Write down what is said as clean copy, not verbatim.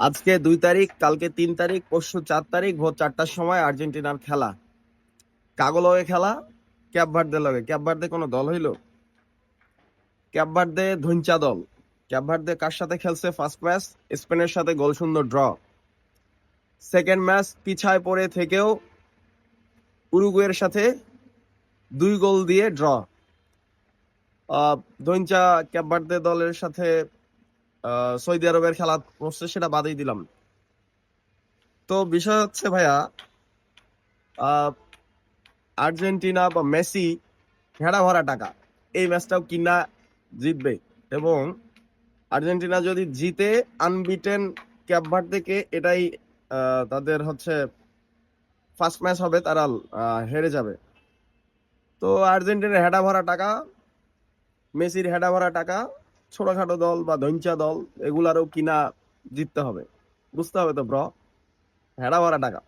আজকে 2 তারিখ, কালকে 3 তারিখ, পরশু 4 তারিখ ভোর 4টার সময় আর্জেন্টিনার খেলা। কাগো লগে খেলা, ক্যাপ ভার্দে লগে। ক্যাপ ভার্দে কোনো দল হইলো? ক্যাপ ভার্দে ধইঞ্চা দল। ক্যাপ ভার্দে কার সাথে খেলছে? ফার্স্ট ম্যাচ স্পেনের সাথে গোলশূন্য ড্র। সেকেন্ড ম্যাচ পিছায় পড়ে থেকেও উরুগুয়ের সাথে 2 গোল দিয়ে ড্র। ধইঞ্চা ক্যাপ ভার্দে দলের সাথে সৌদি আরবের খেলা করছে, সেটা বাদেই দিলাম। তো বিষয় হচ্ছে ভাইয়া, আহ, আর্জেন্টিনা বা মেসি ভেড়া ভরা টাকা এই ম্যাচটাও কিনা জিতবে। এবং আর্জেন্টিনা যদি জিতে আনবিটেন ক্যাপ ভার্দেকে, এটাই তাদের হচ্ছে ফার্স্ট ম্যাচ হবে, তারা হেরে যাবে। তো আর্জেন্টিনার হেডা ভরা টাকা, মেসির হেডা ভরা টাকা, ছোটখাটো দল বা ধইঞ্চা দল এগুলারও কিনা জিততে হবে। বুঝতে হবে তো ব্র, হেডা ভরা টাকা।